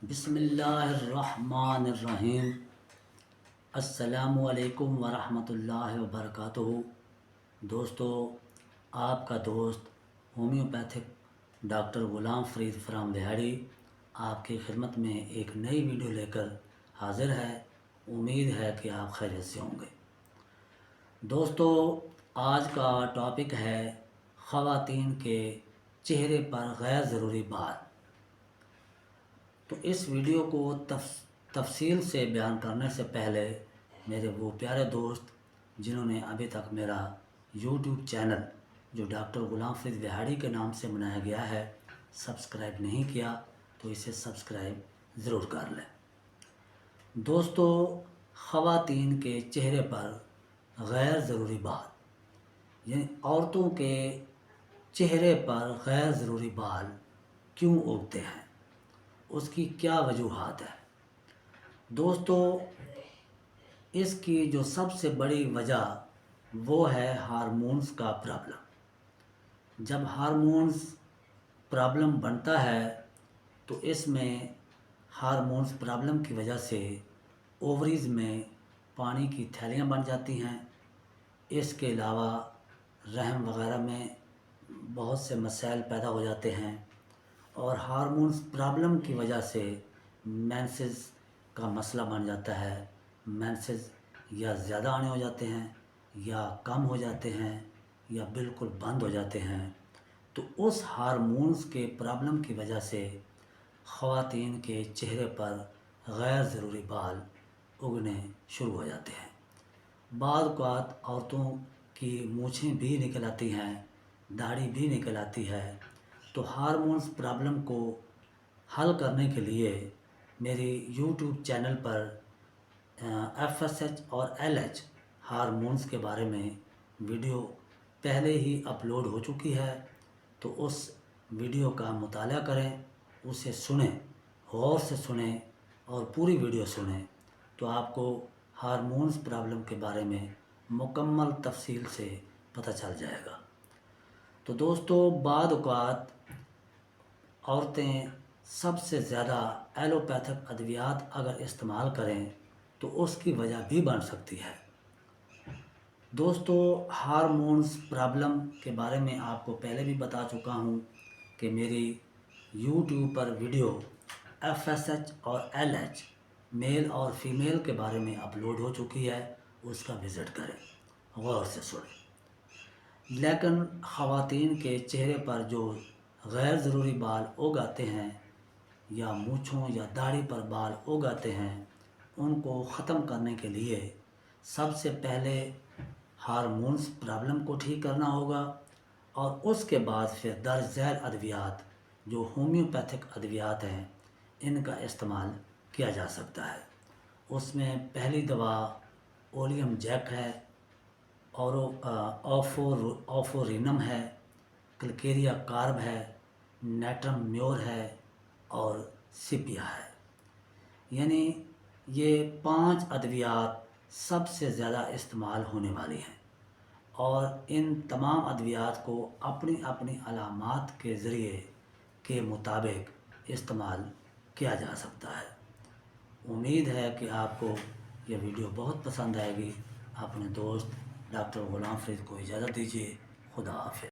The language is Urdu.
بسم اللہ الرحمن الرحیم۔ السلام علیکم ورحمۃ اللہ وبرکاتہ۔ دوستو، آپ کا دوست homeopathic doctor Ghulam Farid from بہاڑی آپ کی خدمت میں ایک نئی ویڈیو لے کر حاضر ہے۔ امید ہے کہ آپ خیریت سے ہوں گے۔ دوستو، آج کا ٹاپک ہے خواتین کے چہرے پر غیر ضروری بال۔ تو اس ویڈیو کو تفصیل سے بیان کرنے سے پہلے میرے وہ پیارے دوست جنہوں نے ابھی تک میرا یوٹیوب چینل جو ڈاکٹر غلام فرید بہاڑی کے نام سے بنایا گیا ہے سبسکرائب نہیں کیا تو اسے سبسکرائب ضرور کر لیں۔ دوستو، خواتین کے چہرے پر غیر ضروری بال، یعنی عورتوں کے چہرے پر غیر ضروری بال کیوں اگتے ہیں، اس کی کیا وجوہات ہے؟ دوستو، اس کی جو سب سے بڑی وجہ وہ ہے ہارمونز کا پرابلم۔ جب ہارمونز پرابلم بنتا ہے تو اس میں ہارمونز پرابلم کی وجہ سے اووریز میں پانی کی تھیلیاں بن جاتی ہیں۔ اس کے علاوہ رحم وغیرہ میں بہت سے مسائل پیدا ہو جاتے ہیں، اور ہارمونز پرابلم کی وجہ سے مینسز کا مسئلہ بن جاتا ہے۔ مینسز یا زیادہ آنے ہو جاتے ہیں یا کم ہو جاتے ہیں یا بالکل بند ہو جاتے ہیں۔ تو اس ہارمونز کے پرابلم کی وجہ سے خواتین کے چہرے پر غیر ضروری بال اگنے شروع ہو جاتے ہیں۔ بعض اوقات عورتوں کی مونچھیں بھی نکل آتی ہیں، داڑھی بھی نکل آتی ہے۔ تو ہارمونز پرابلم کو حل کرنے کے لیے میری یوٹیوب چینل پر FSH اور LH ہارمونز کے بارے میں ویڈیو پہلے ہی اپلوڈ ہو چکی ہے۔ تو اس ویڈیو کا مطالعہ کریں، اسے سنیں، غور سے سنیں اور پوری ویڈیو سنیں تو آپ کو ہارمونز پرابلم کے بارے میں مکمل تفصیل سے پتہ چل جائے گا۔ تو دوستو، بعض اوقات عورتیں سب سے زیادہ ایلوپیتھک ادویات اگر استعمال کریں تو اس کی وجہ بھی بن سکتی ہے۔ دوستو، ہارمونز پرابلم کے بارے میں آپ کو پہلے بھی بتا چکا ہوں کہ میری یوٹیوب پر ویڈیو FSH اور LH میل اور فیمیل کے بارے میں اپلوڈ ہو چکی ہے، اس کا وزٹ کریں، غور سے سنیں۔ لیکن خواتین کے چہرے پر جو غیر ضروری بال اگ آتے ہیں یا مونچھوں یا داڑھی پر بال اگ آتے ہیں، ان کو ختم کرنے کے لیے سب سے پہلے ہارمونز پرابلم کو ٹھیک کرنا ہوگا، اور اس کے بعد پھر درج ذیل ادویات جو ہومیوپیتھک ادویات ہیں ان کا استعمال کیا جا سکتا ہے۔ اس میں پہلی دوا اولیم جیک ہے، اور آفورینم ہے، کلکیریا کارب ہے، نیٹرم میور ہے اور سپیا ہے۔ یعنی یہ 5 ادویات سب سے زیادہ استعمال ہونے والی ہیں، اور ان تمام ادویات کو اپنی اپنی علامات کے ذریعے کے مطابق استعمال کیا جا سکتا ہے۔ امید ہے کہ آپ کو یہ ویڈیو بہت پسند آئے گی۔ اپنے دوست ڈاکٹر غلام فرید کو اجازت دیجیے۔ خدا حافظ۔